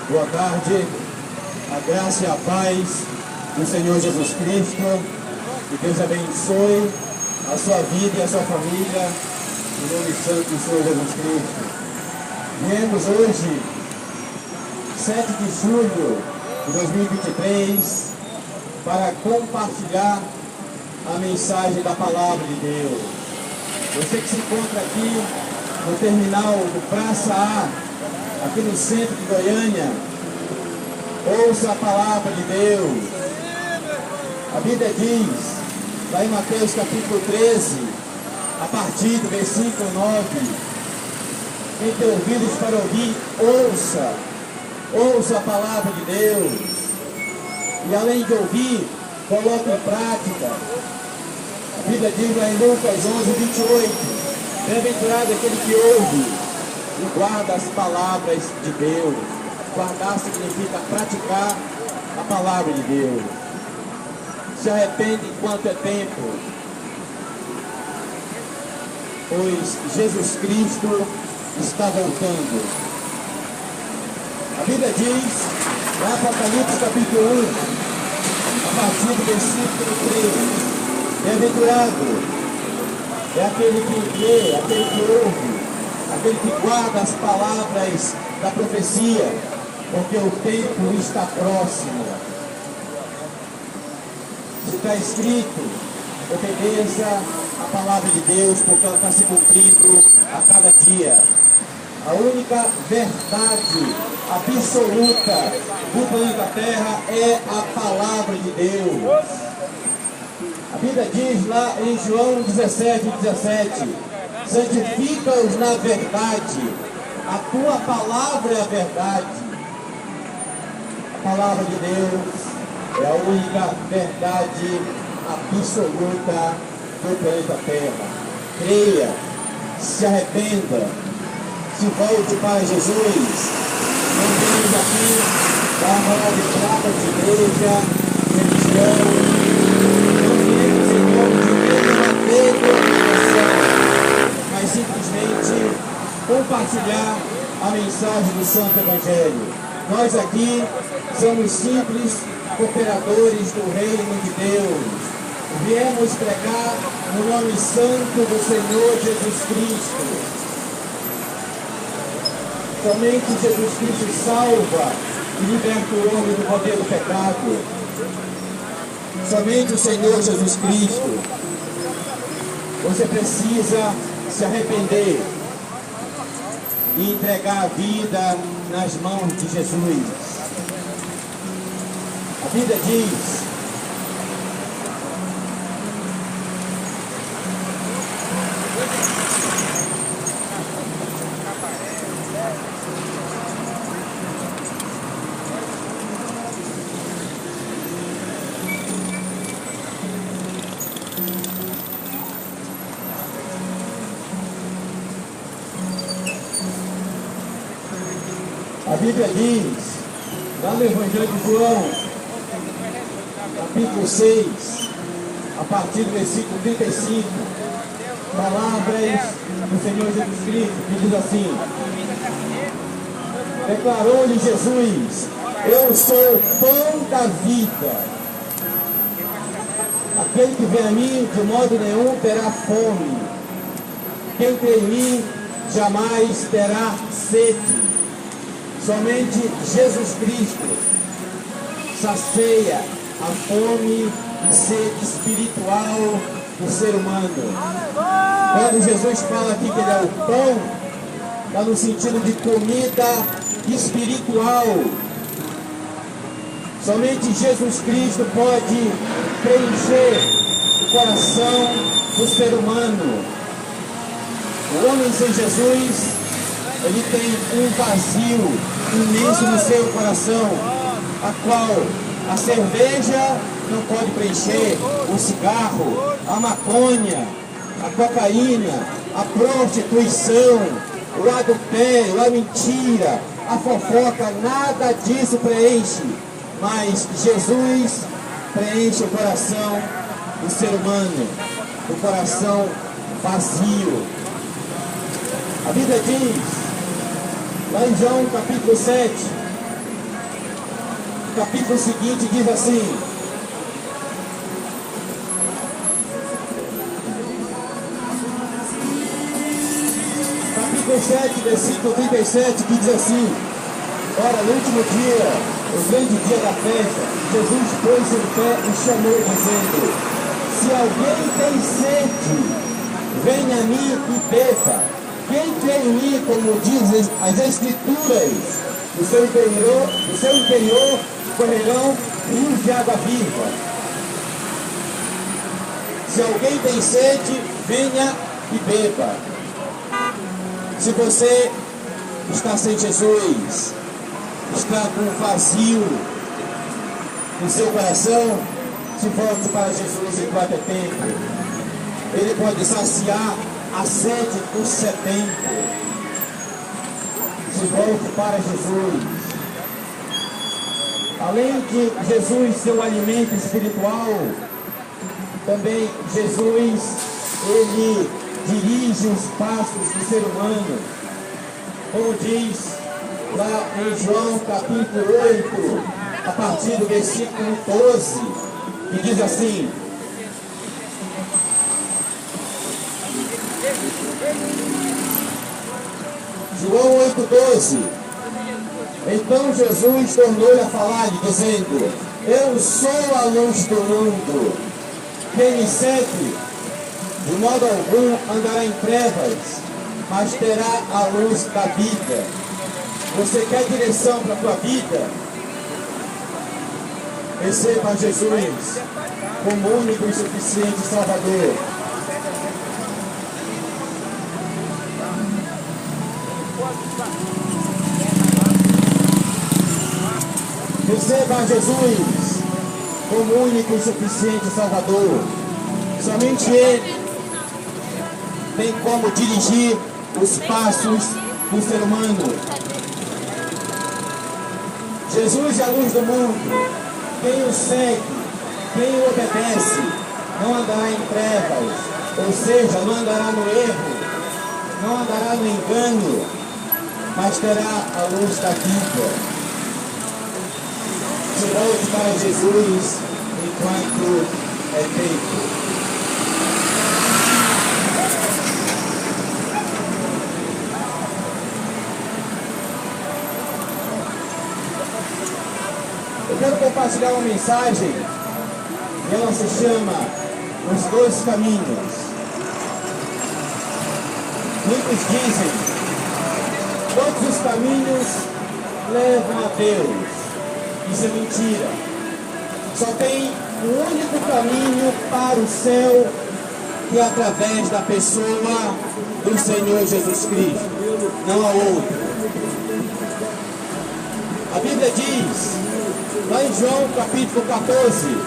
Boa tarde, a graça e a paz do Senhor Jesus Cristo. Que Deus abençoe a sua vida e a sua família, em nome santo do Senhor Jesus Cristo. Viemos hoje, 7 de julho de 2023, para compartilhar a mensagem da Palavra de Deus. Você que se encontra aqui no terminal do Praça A, aqui no centro de Goiânia, ouça a Palavra de Deus. A Bíblia diz, lá em Mateus capítulo 13, a partir do versículo 9, quem tem ouvidos para ouvir, ouça a Palavra de Deus. E além de ouvir, coloque em prática. A Bíblia diz lá em Lucas 11:28, bem-aventurado aquele que ouve e guarda as palavras de Deus. Guardar significa praticar a palavra de Deus. Se arrepende enquanto é tempo, pois Jesus Cristo está voltando. A Bíblia diz, lá em Apocalipse capítulo 1, a partir do versículo 3, bem-aventurado é aquele que lê, aquele que ouve, aquele que guarda as palavras da profecia, porque o tempo está próximo. Se está escrito, obedeça a palavra de Deus, porque ela está se cumprindo a cada dia. A única verdade absoluta do planeta Terra é a palavra de Deus. A Bíblia diz lá em João 17:17, santifica-os na verdade, a tua palavra é a verdade. A palavra de Deus é a única verdade absoluta do planeta Terra. Creia, se arrependa, se volte para Jesus. Não temos aqui para falar de prata de igreja, religião. Não viemos em nome de nenhuma denominação, mas simplesmente compartilhar a mensagem do Santo Evangelho. Nós aqui somos simples cooperadores do reino de Deus. Viemos pregar no nome santo do Senhor Jesus Cristo. Somente Jesus Cristo salva e liberta o homem do poder do pecado. Somente o Senhor Jesus Cristo. Você precisa se arrepender e entregar a vida nas mãos de Jesus. A Bíblia diz, lá no Evangelho de João, capítulo 6, a partir do versículo 35, palavras do Senhor Jesus Cristo, que diz assim, declarou-lhe Jesus, eu sou o pão da vida, aquele que vem a mim de modo nenhum terá fome, quem crê em mim jamais terá sede. Somente Jesus Cristo sacia a fome e sede espiritual do ser humano. Quando Jesus fala aqui que ele é o pão, está no sentido de comida espiritual. Somente Jesus Cristo pode preencher o coração do ser humano. O homem sem Jesus, ele tem um vazio imenso no seu coração, a qual a cerveja não pode preencher, o cigarro, a maconha, a cocaína, a prostituição, o adultério, a mentira, a fofoca, nada disso preenche, mas Jesus preenche o coração do ser humano, o coração vazio. A Bíblia diz, lá em João capítulo 7, capítulo seguinte diz assim: capítulo 7, versículo 37, que diz assim: ora, no último dia, o grande dia da festa, Jesus pôs-se em pé e chamou, dizendo: se alguém tem sede, venha a mim e beba. Quem crê em mim, como dizem as Escrituras, do seu interior correrão rios de água viva. Se alguém tem sede, venha e beba. Se você está sem Jesus, está com um vazio no seu coração, se volte para Jesus enquanto é tempo. Ele pode saciar a sede do sedento. Se volte para Jesus. Além de Jesus ser um alimento espiritual, também Jesus, ele dirige os passos do ser humano. Como diz lá em João capítulo 8, a partir do versículo 12, que diz assim: João 8,12. Então Jesus tornou-lhe a falar, dizendo: eu sou a luz do mundo. Quem me segue, de modo algum andará em trevas, mas terá a luz da vida. Você quer direção para a tua vida? Receba Jesus como único e suficiente Salvador. Receba Jesus como único e suficiente Salvador. Somente Ele tem como dirigir os passos do ser humano. Jesus é a luz do mundo. Quem o segue, quem o obedece, não andará em trevas, ou seja, não andará no erro, não andará no engano, mas terá a luz da vida. Se volte para Jesus enquanto é tempo. Eu quero compartilhar uma mensagem e ela se chama Os Dois Caminhos. Muitos dizem: todos os caminhos levam a Deus. Isso é mentira. Só tem um único caminho para o céu, que é através da pessoa do Senhor Jesus Cristo. Não há outro. A Bíblia diz, lá em João capítulo 14,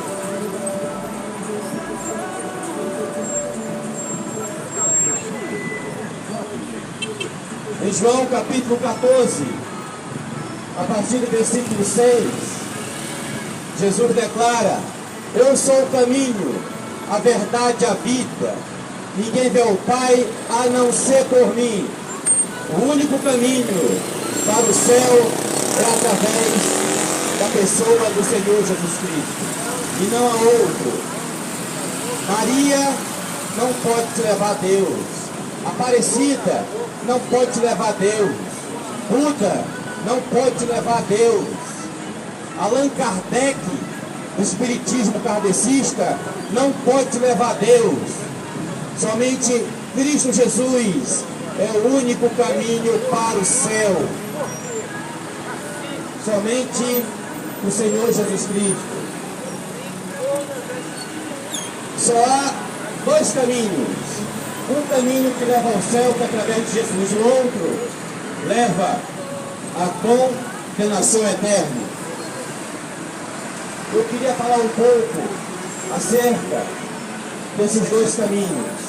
em João capítulo 14, a partir do versículo 6, Jesus declara: eu sou o caminho, a verdade e a vida. Ninguém vê o Pai a não ser por mim. O único caminho para o céu é através da pessoa do Senhor Jesus Cristo, e não há outro. Maria não pode te levar a Deus. Aparecida não pode te levar a Deus. Buda não pode te levar a Deus. Allan Kardec, do espiritismo kardecista, não pode te levar a Deus. Somente Cristo Jesus é o único caminho para o céu. Somente o Senhor Jesus Cristo. Só há dois caminhos. Um caminho que leva ao céu, que é através de Jesus. O outro leva à condenação eterna. Eu queria falar um pouco acerca desses dois caminhos.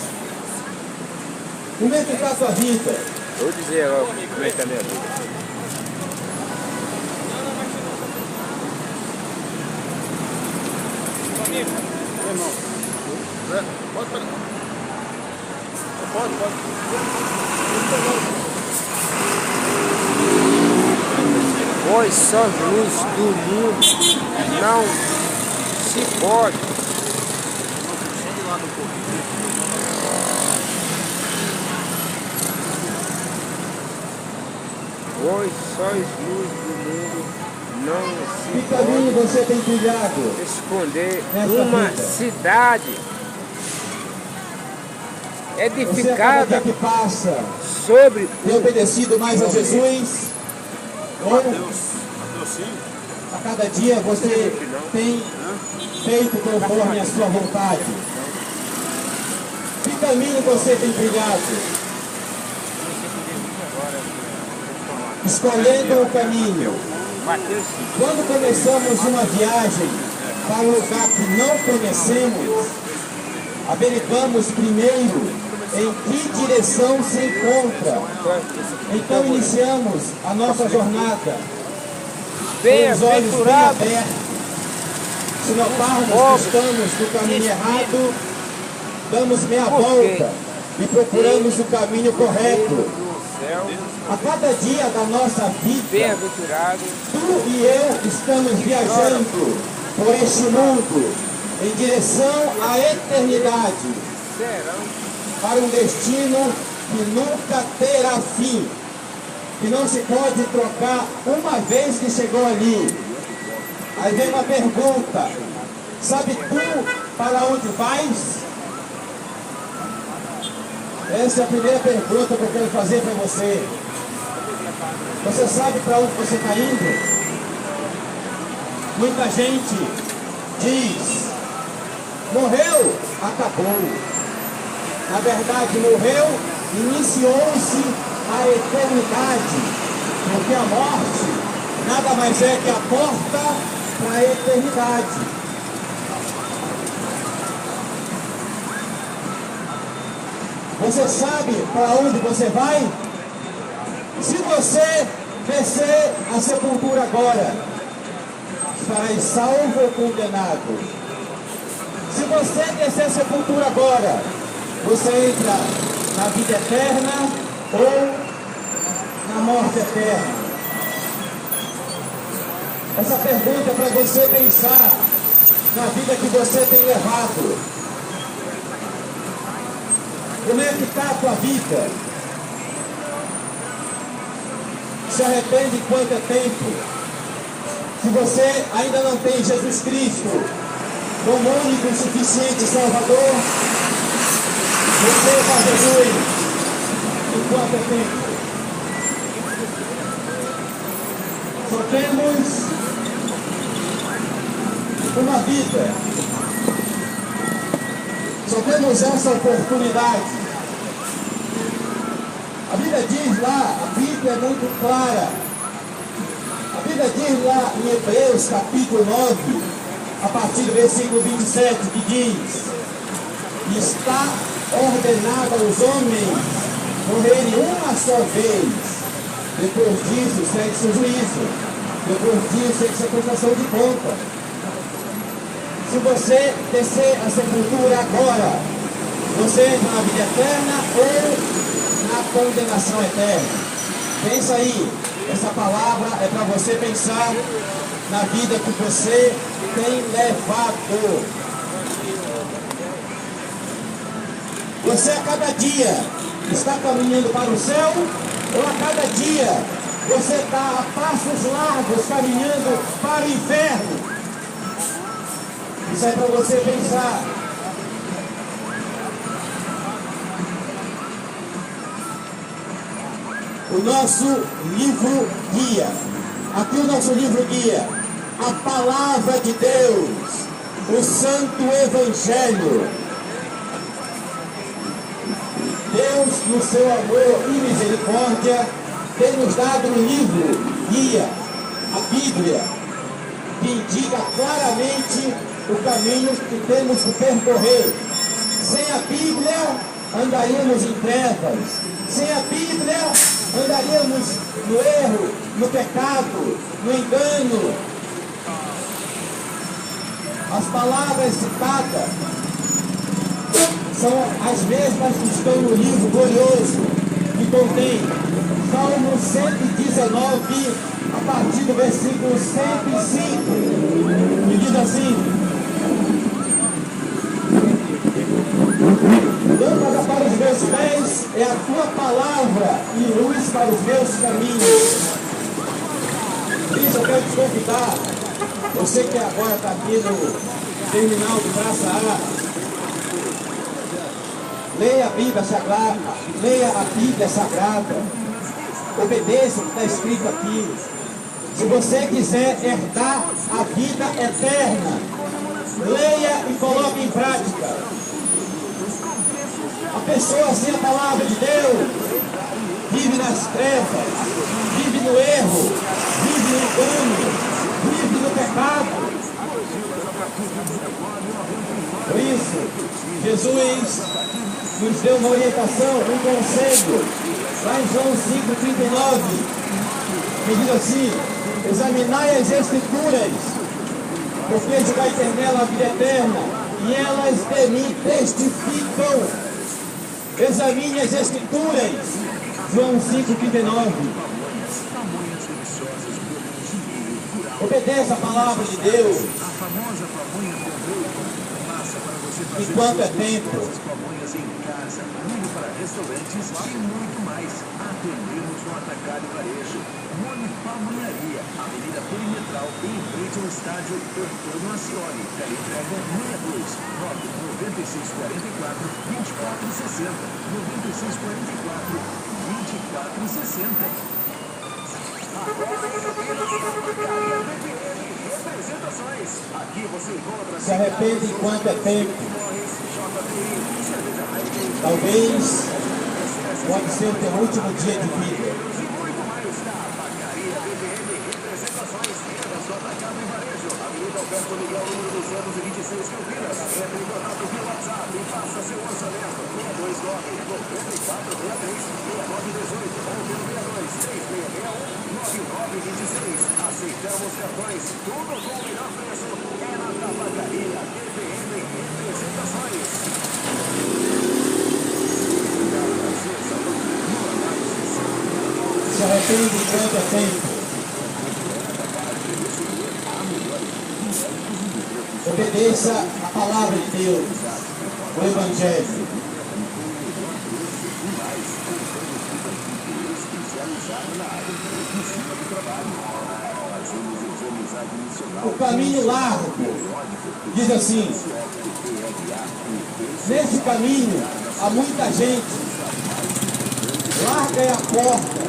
Como é que está a sua vida? Vou dizer agora como é que está a minha vida. Irmão, pode parar. Pode. Vós sois luz do mundo, não se pode. Vós sois luz do mundo, não se Que caminho pode você tem trilhado esconder nessa uma vida? cidade Você a cada edificada dia que passa sobre tem obedecido mais a Jesus? Ou Deus sim. a cada dia você tem feito conforme a sua vontade? Que caminho você tem trilhado? Escolhendo o caminho. Quando começamos uma viagem para um lugar que não conhecemos, averiguamos primeiro em que direção se encontra. Então iniciamos a nossa jornada com os olhos bem bem-aventurado abertos. Se notarmos que estamos no caminho errado, damos meia volta e procuramos o caminho correto. do céu, A cada dia da nossa vida, bem-aventurado tu e eu estamos viajando por este mundo em direção à eternidade, serão para um destino que nunca terá fim, que não se pode trocar uma vez que chegou ali. Aí vem uma pergunta: sabe tu para onde vais? Essa é a primeira pergunta que eu quero fazer para você. Você sabe para onde você está indo? Muita gente diz: morreu, acabou. Na verdade, morreu, iniciou-se a eternidade, porque a morte nada mais é que a porta para a eternidade. Você sabe para onde você vai? Se você descer a sepultura agora, estarás salvo ou condenado? Se você descer a sepultura agora, você entra na vida eterna ou na morte eterna? Essa pergunta é para você pensar na vida que você tem levado. Como é que está a tua vida? Se arrepende enquanto é tempo. Se você ainda não tem Jesus Cristo como único e suficiente Salvador, receba Jesus enquanto é tempo. Só temos uma vida. Só temos essa oportunidade. A Bíblia diz lá, a Bíblia é muito clara. A Bíblia diz lá em Hebreus capítulo 9, a partir do versículo 27, que diz: está ordenado aos homens morrerem uma só vez. Depois disso segue-se o juízo. Depois disso segue-se a prestação de conta. Se você descer a sepultura agora, você entra na vida eterna ou na condenação eterna? Pensa aí, essa palavra é para você pensar na vida que você tem levado. Você a cada dia está caminhando para o céu ou a cada dia você está a passos largos caminhando para o inferno? Isso é para você pensar. O nosso livro guia. Aqui o nosso livro guia. A palavra de Deus. O Santo Evangelho. Deus, no seu amor e misericórdia, tem nos dado um livro guia. A Bíblia. Que indica claramente o caminho que temos que percorrer. Sem a Bíblia, andaríamos em trevas. Sem a Bíblia, andaríamos no erro, no pecado, no engano. As palavras citadas são as mesmas que estão no livro glorioso, que contém Salmo 119, a partir do versículo 105, que diz assim: lâmpada para os meus pés é a tua palavra e luz para os meus caminhos. Por isso eu quero te convidar, você que agora está aqui no terminal de Praça A, leia a Bíblia Sagrada, obedeça o que está escrito aqui. Se você quiser herdar a vida eterna, leia e coloque em prática. A pessoa sem a palavra de Deus vive nas trevas, vive no erro, vive no engano, vive no pecado. Por isso, Jesus nos deu uma orientação, um conselho, lá em João 5,39, que diz assim: examinai as Escrituras, porque julgai ter nela a vida eterna, e elas de mim testificam. Examine as Escrituras, João 5,39. Obedeça a palavra de Deus enquanto é tempo. Restaurantes e muito mais. Atendemos no Atacado e Varejo. Mone Pamonharia, Avenida Perimetral, em frente ao estádio Antônio Ascioli. Teleentrega 62 99644 2460 9644 2460. Representações. Aqui você encontra. Se arrepende enquanto é tempo. Talvez pode ser o teu último dia de vida. Avenida Alberto Miguel, número 226, Campinas. Entre em contato pelo WhatsApp e faça seu orçamento. 629-9463-6918 ou pelo 62-3661-9926. Aceitamos cartões, tudo com o melhor preço. É na Tabacaria TVM Representações. Se arrepende enquanto é tempo. Obedeça a palavra de Deus, o Evangelho. O caminho largo, diz assim: nesse caminho há muita gente, larga é a porta,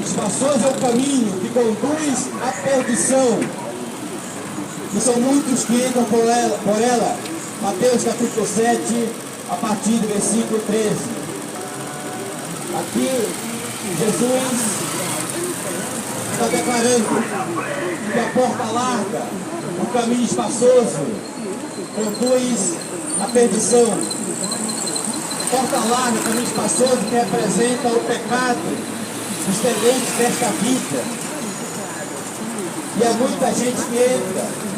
espaçoso é o caminho que conduz à perdição, e são muitos que entram por ela. Mateus capítulo 7, a partir do versículo 13. Aqui, Jesus está declarando que a porta larga, o caminho espaçoso, conduz à perdição. Porta larga, caminho espaçoso, que representa o pecado, os deleites desta vida. E há muita gente que entra.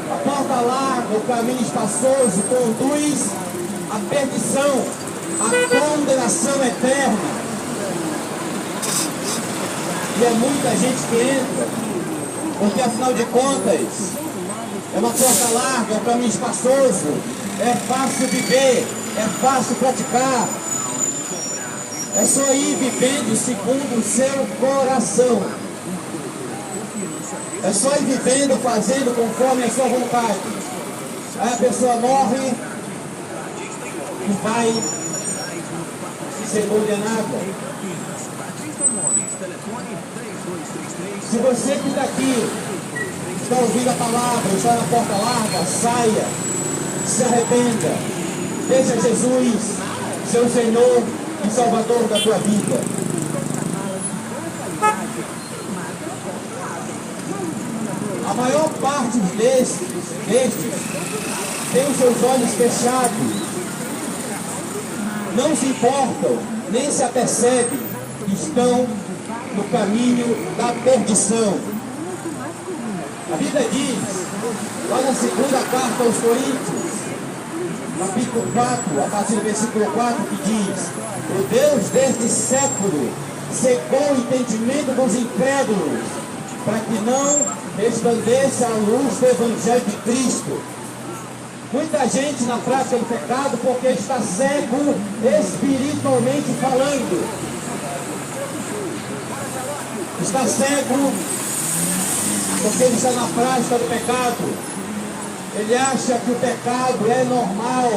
A porta larga, o caminho espaçoso, conduz à perdição, à condenação eterna. E há muita gente que entra, porque afinal de contas, é uma porta larga, é um caminho espaçoso, é fácil viver, é fácil praticar. É só ir vivendo segundo o seu coração. É só ir vivendo, fazendo conforme a sua vontade. Aí a pessoa morre e vai ser condenada. Se você que está aqui, está ouvindo a palavra, está na porta larga, saia, se arrependa, deixa Jesus, seu Senhor e Salvador da tua vida. A maior parte destes tem os seus olhos fechados, não se importam, nem se apercebem que estão no caminho da perdição. A Bíblia diz, lá na segunda carta aos Coríntios, capítulo 4, a partir do versículo 4, que diz: o Deus deste século cegou o entendimento dos incrédulos, para que não resplandeça a luz do Evangelho de Cristo. Muita gente na prática do pecado porque está cego espiritualmente falando. Está cego porque ele está na prática do pecado. Ele acha que o pecado é normal.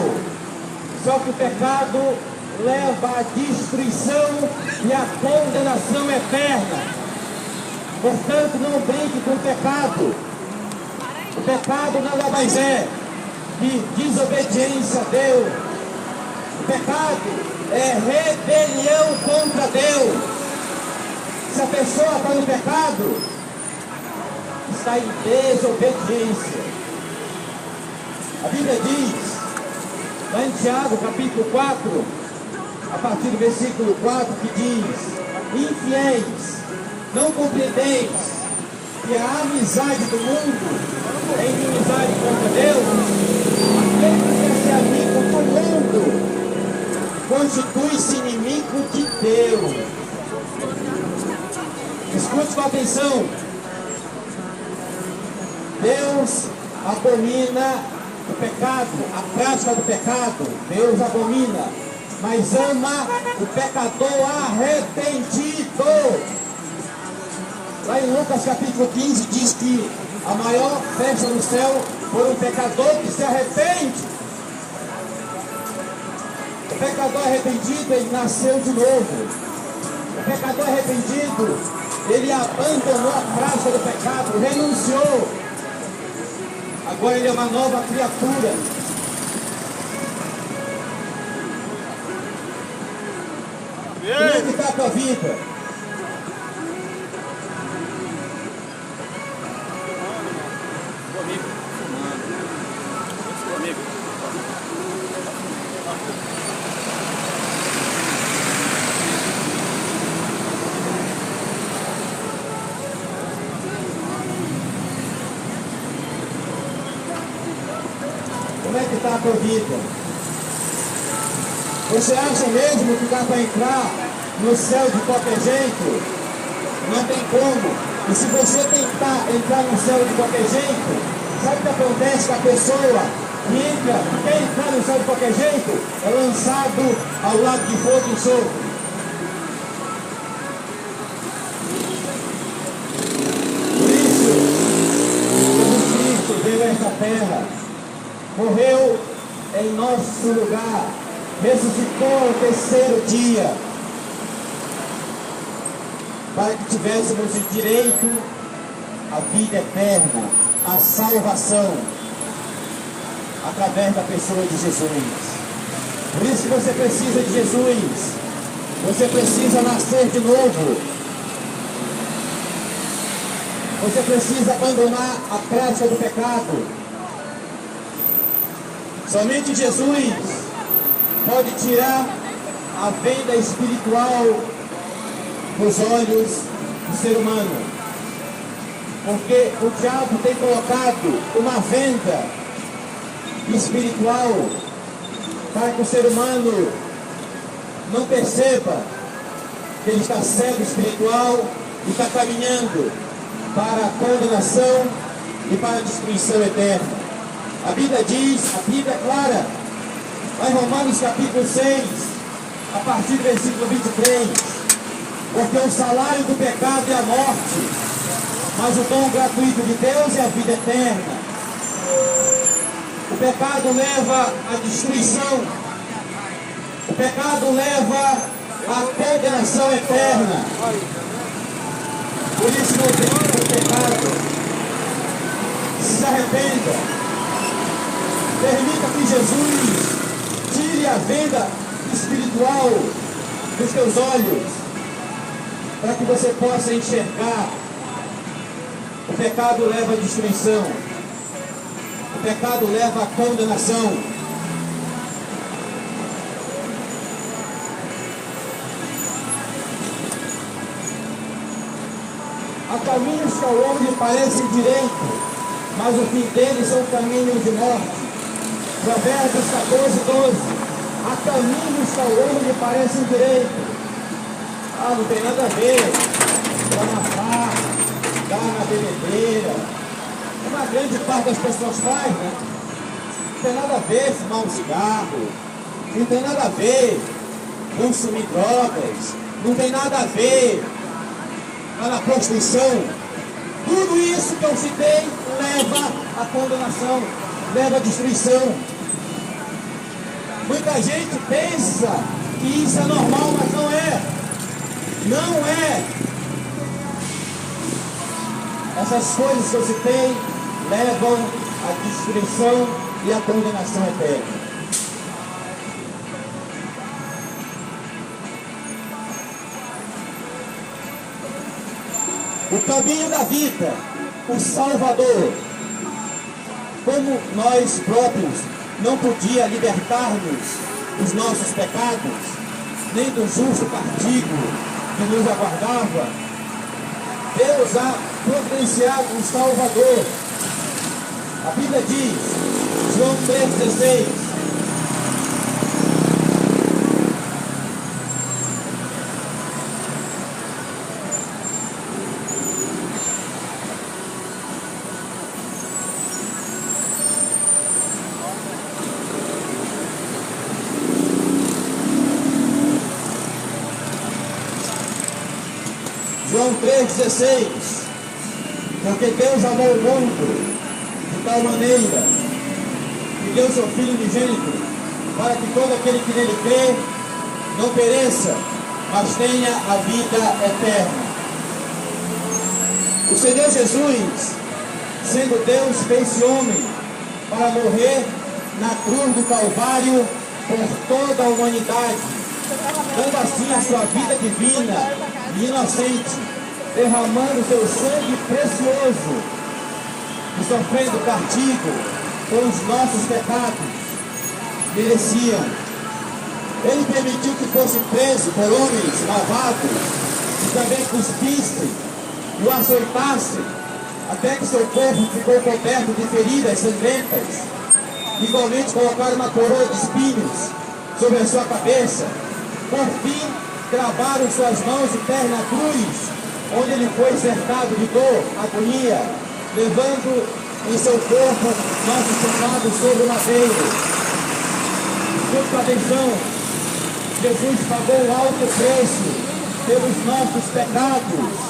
Só que o pecado leva à destruição e à condenação eterna. Portanto, não brinque com o pecado. O pecado nada mais é que desobediência a Deus. O pecado é rebelião contra Deus. Se a pessoa está no pecado, está em desobediência. A Bíblia diz, lá em Tiago, capítulo 4, a partir do versículo 4, que diz: infiéis, não compreendeis que a amizade do mundo é inimizade contra Deus? Aquele que quer ser amigo do mundo constitui-se inimigo de Deus. Escute com atenção. Deus abomina o pecado, a prática do pecado. Deus abomina, mas ama o pecador arrependido. Lá em Lucas capítulo 15 diz que a maior festa no céu por um pecador que se arrepende. O pecador arrependido, ele nasceu de novo. O pecador arrependido, ele abandonou a prática do pecado, renunciou. Agora ele é uma nova criatura. Como é que está a tua vida? Como é que está a tua vida? Você acha mesmo que dá para entrar no céu de qualquer jeito? Não tem como. E se você tentar entrar no céu de qualquer jeito, sabe o que acontece com a pessoa que quer entrar no céu de qualquer jeito? É lançado ao lago de fogo e enxofre. Por isso, Jesus Cristo veio a esta terra, morreu em nosso lugar, ressuscitou ao terceiro dia, para que tivéssemos o direito à vida eterna, à salvação, através da pessoa de Jesus. Por isso que você precisa de Jesus, você precisa nascer de novo, você precisa abandonar a prática do pecado. Somente Jesus pode tirar a venda espiritual dos olhos do ser humano. Porque o diabo tem colocado uma venda espiritual para que o ser humano não perceba que ele está cego espiritual e está caminhando para a condenação e para a destruição eterna. A Bíblia diz, a Bíblia é clara, lá em Romanos capítulo 6, a partir do versículo 23, porque o salário do pecado é a morte, mas o dom gratuito de Deus é a vida eterna. O pecado leva à destruição, o pecado leva à condenação eterna. Por isso não brinque com o pecado, se arrependa. Permita que Jesus tire a venda espiritual dos teus olhos, para que você possa enxergar. O pecado leva à destruição, o pecado leva à condenação. Há caminhos que ao homem parecem direito, mas o fim deles são caminhos de morte. Provérbios 14, 12. Há caminhos que ao homem parecem direito, Ah, não tem nada a ver. Dá na farra, dá na bebedeira. Uma grande parte das pessoas faz, né? Não tem nada a ver fumar um cigarro. Não tem nada a ver consumir drogas. Não tem nada a ver na prostituição. Tudo isso que eu citei leva à condenação, leva à destruição. Muita gente pensa que isso é normal, mas não é. Não é. Essas coisas que eu citei levam à destruição e à condenação eterna. O caminho da vida, o Salvador, como nós próprios não podia libertar-nos dos nossos pecados, nem do justo castigo que nos aguardava, Deus há providenciado um Salvador. A Bíblia diz, João 3,16, João 3,16, porque Deus amou o mundo de tal maneira que deu seu Filho unigênito, para que todo aquele que nele crê não pereça, mas tenha a vida eterna. O Senhor Jesus, sendo Deus, fez-se homem para morrer na cruz do Calvário por toda a humanidade, dando assim a sua vida divina e inocente, derramando seu sangue precioso e sofrendo castigo por os nossos pecados mereciam. Ele permitiu que fosse preso por homens malvados e também cuspisse e o açoitasse até que seu corpo ficou coberto de feridas sangrentas. Igualmente colocaram uma coroa de espinhos sobre a sua cabeça. Por fim, gravaram suas mãos e pés na cruz, onde ele foi cercado de dor, agonia, levando em seu corpo nossos pecados sobre o madeiro. Preste atenção, Jesus pagou um alto preço pelos nossos pecados.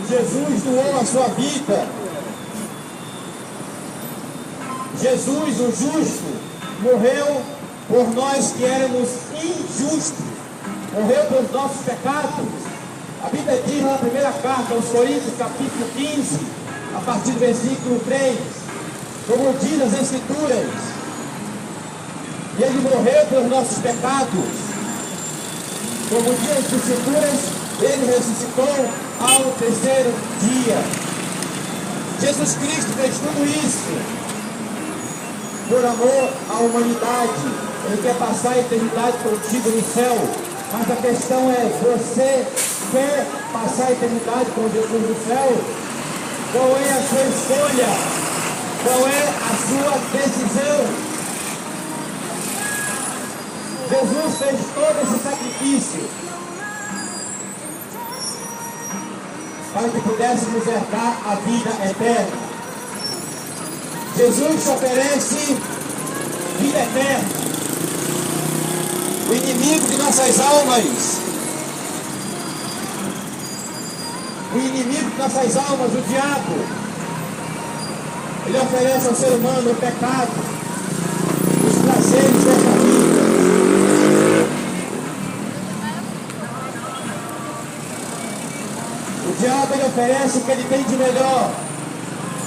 Jesus doou a sua vida. Jesus, o justo, morreu por nós que éramos injustos, morreu pelos nossos pecados. A Bíblia diz na primeira carta aos Coríntios, capítulo 15, a partir do versículo 3, como diz as Escrituras, e ele morreu pelos nossos pecados. Como diz as Escrituras, ele ressuscitou ao terceiro dia. Jesus Cristo fez tudo isso por amor à humanidade. Ele quer passar a eternidade contigo no céu. Mas a questão é, você quer passar a eternidade com Jesus no céu? Qual é a sua escolha? Qual é a sua decisão? Jesus fez todo esse sacrifício para que pudéssemos herdar a vida eterna. Jesus te oferece vida eterna. O inimigo de nossas almas, o diabo, ele oferece ao ser humano o pecado, os prazeres desta vida. O diabo, ele oferece o que ele tem de melhor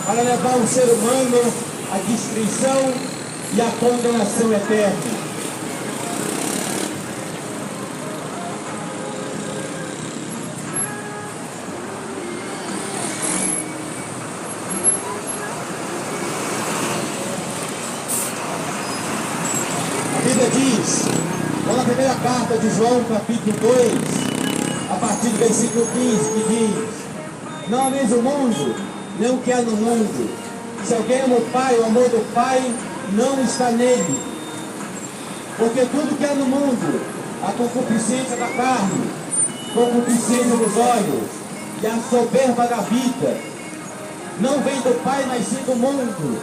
para levar o ser humano à destruição e à condenação eterna. A Bíblia diz, na primeira carta de João, capítulo 2, a partir do versículo 15, que diz: não ameis o mundo, nem o que há no mundo. Se alguém ama o Pai, o amor do Pai não está nele. Porque tudo que há no mundo, a concupiscência da carne, concupiscência dos olhos e a soberba da vida. Não vem do Pai, mas sim do mundo.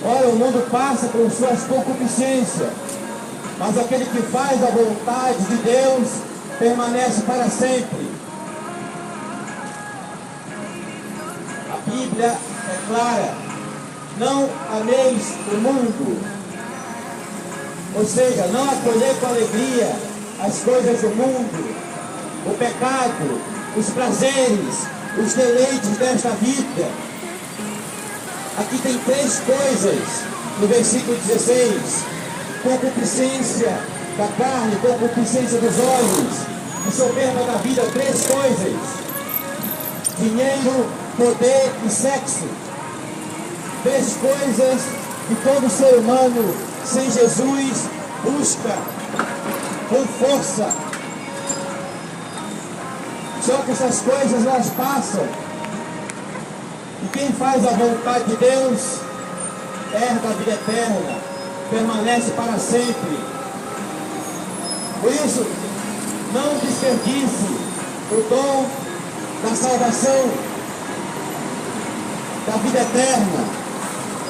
Ora, o mundo passa com suas concupiscências, mas aquele que faz a vontade de Deus permanece para sempre. A Bíblia é clara: não ameis o mundo, ou seja, não acolher com alegria as coisas do mundo, o pecado, os prazeres, os deleites desta vida. Aqui tem três coisas no versículo 16: concupiscência da carne, concupiscência dos olhos e soberba da vida. Três coisas: dinheiro, poder e sexo. Três coisas que todo ser humano sem Jesus busca com força. Só que essas coisas elas passam, e quem faz a vontade de Deus herda a vida eterna, permanece para sempre. Por isso, não desperdice o dom da salvação, da vida eterna.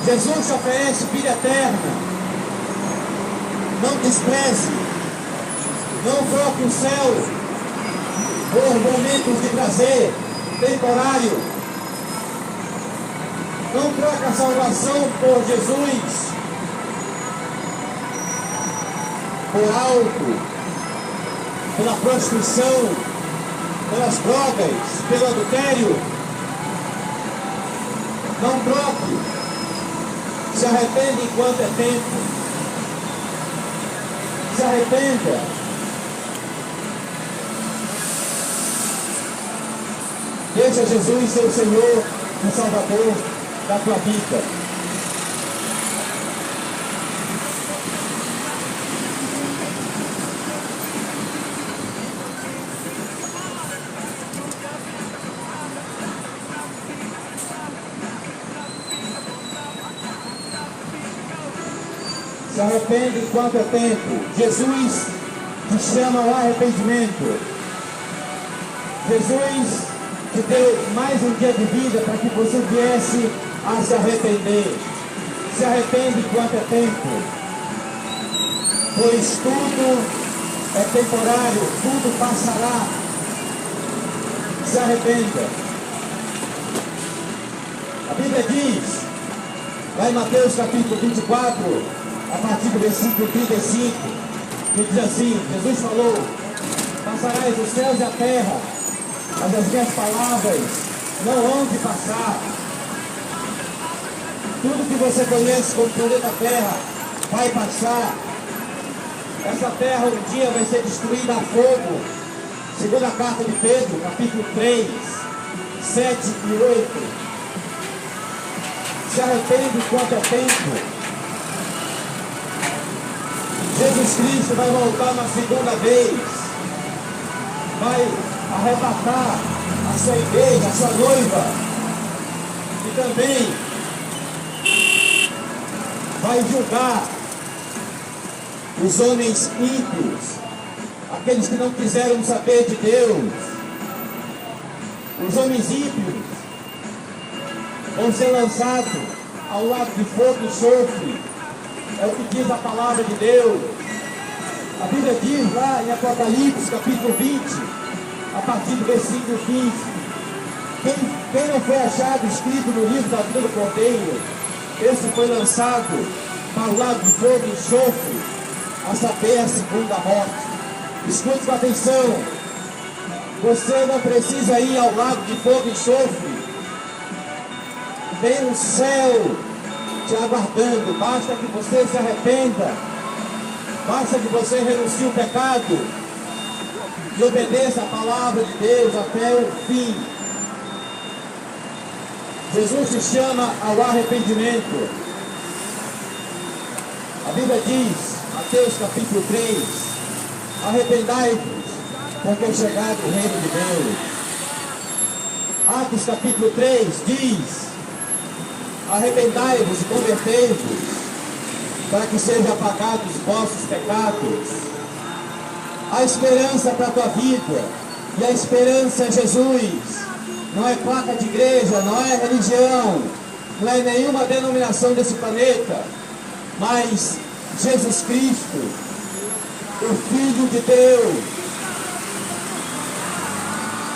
Jesus te oferece vida eterna. Não despreze, não troque o céu por momentos de prazer temporário. Não troque a salvação por Jesus por álcool, pela prostituição, pelas drogas, pelo adultério. Não troque. Se arrependa enquanto é tempo. Se arrependa. Deixa Jesus ser o Senhor e Salvador da tua vida. Se arrepende enquanto é tempo. Jesus te chama ao arrependimento. Jesus te deu mais um dia de vida para que você viesse a se arrepender. Se arrepende enquanto é tempo, pois tudo é temporário, tudo passará. Se arrependa. A Bíblia diz, lá em Mateus capítulo 24, a partir do versículo 35, que diz assim: Jesus falou: passarás os céus e a terra, mas as minhas palavras não hão de passar. Tudo que você conhece como planeta Terra vai passar. Essa terra um dia vai ser destruída a fogo. Segunda carta de Pedro, capítulo 3, 7 e 8. Se arrepende enquanto é tempo. Jesus Cristo vai voltar uma segunda vez. Vai arrebatar a sua igreja, a sua noiva. E também vai julgar os homens ímpios, aqueles que não quiseram saber de Deus. Os homens ímpios vão ser lançados ao lado de fogo e enxofre. É o que diz a palavra de Deus. A Bíblia diz lá em Apocalipse, capítulo 20, a partir do versículo 15: quem não foi achado escrito no livro da vida do Cordeiro, esse foi lançado para o lado de fogo e enxofre, a saber, a segunda morte. Escute com atenção. Você não precisa ir ao lago de fogo e enxofre. Tem um céu te aguardando. Basta que você se arrependa. Basta que você renuncie o pecado e obedeça a palavra de Deus até o fim. Jesus te chama ao arrependimento. A Bíblia diz, Mateus capítulo 3, arrependai-vos, porque é chegado o reino de Deus. Atos capítulo 3 diz, arrependai-vos e convertei-vos, para que sejam apagados os vossos pecados. a esperança para a tua vida. E a esperança é Jesus. Não é placa de igreja, não é religião, não é nenhuma denominação desse planeta, mas Jesus Cristo, o Filho de Deus.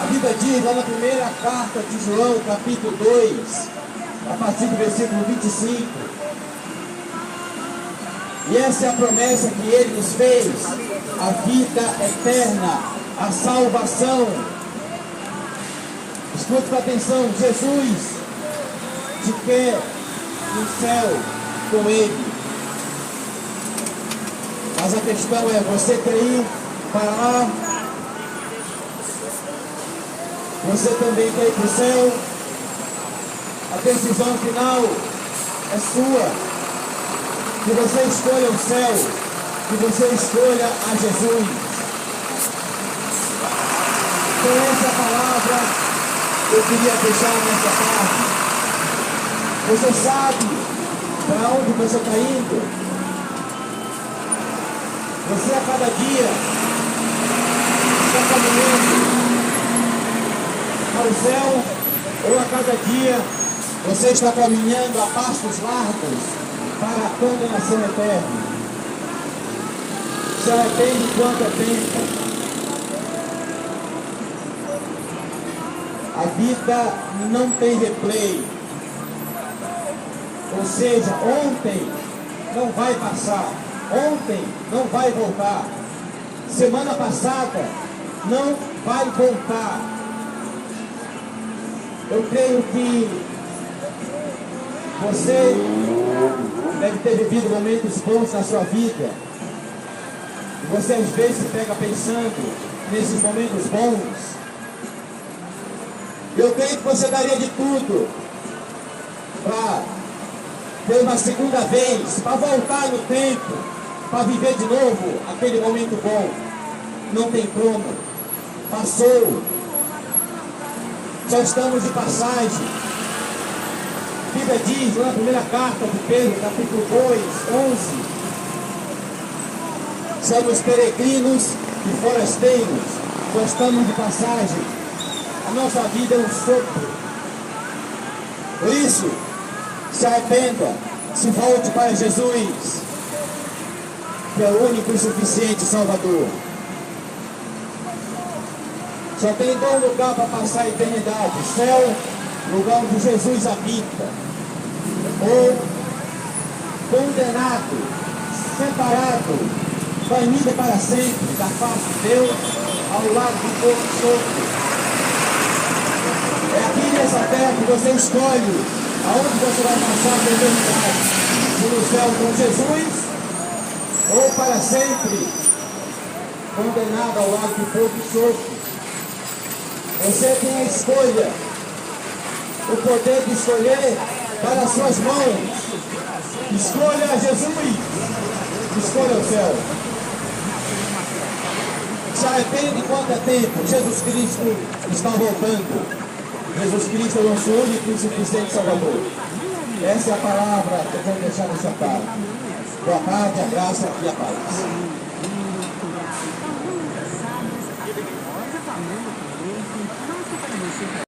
A Bíblia diz lá na primeira carta de João, capítulo 2, a partir do versículo 25. E essa é a promessa que Ele nos fez, a vida eterna, a salvação. Escute com atenção, Jesus te quer no céu com Ele. Mas a questão é, você quer ir para lá? Você também quer ir para o céu? A decisão final é sua. Que você escolha o céu, que você escolha a Jesus. Com essa palavra eu queria deixar nessa tarde. Você sabe para onde você está indo? Você a cada dia está caminhando para o céu, ou a cada dia você está caminhando a passos largos para a condenação eterna? Se arrepende quanto é tempo. A vida não tem replay. Ou seja, ontem não vai passar. Ontem não vai voltar. Semana passada não vai voltar. Eu creio que você deve ter vivido momentos bons na sua vida. E você às vezes se pega pensando nesses momentos bons. Eu creio que você daria de tudo para ter uma segunda vez, para voltar no tempo, para viver de novo aquele momento bom. Não tem como. Passou. Já estamos de passagem. A Bíblia diz, lá na primeira carta de Pedro, capítulo 2, 11. Somos peregrinos e forasteiros. Já estamos de passagem. A nossa vida é um sopro. Por isso, se arrependa, se volte para Jesus, que é o único e suficiente Salvador. Só tem dois lugares para passar a eternidade: céu, lugar onde Jesus habita, ou condenado, separado, banido para sempre da face de Deus, ao lado do fogo enxofre. É aqui nessa terra que você escolhe aonde você vai passar a eternidade: se no céu com Jesus, ou para sempre condenado ao lado do fogo enxofre. Você tem a escolha, o poder de escolher para as suas mãos. Escolha Jesus, escolha o céu. Se arrepende quanto é tempo. Jesus Cristo está voltando. Jesus Cristo é o nosso único e suficiente Salvador. Essa é a palavra que eu vou deixar nessa tarde. Boa tarde, a graça e a paz.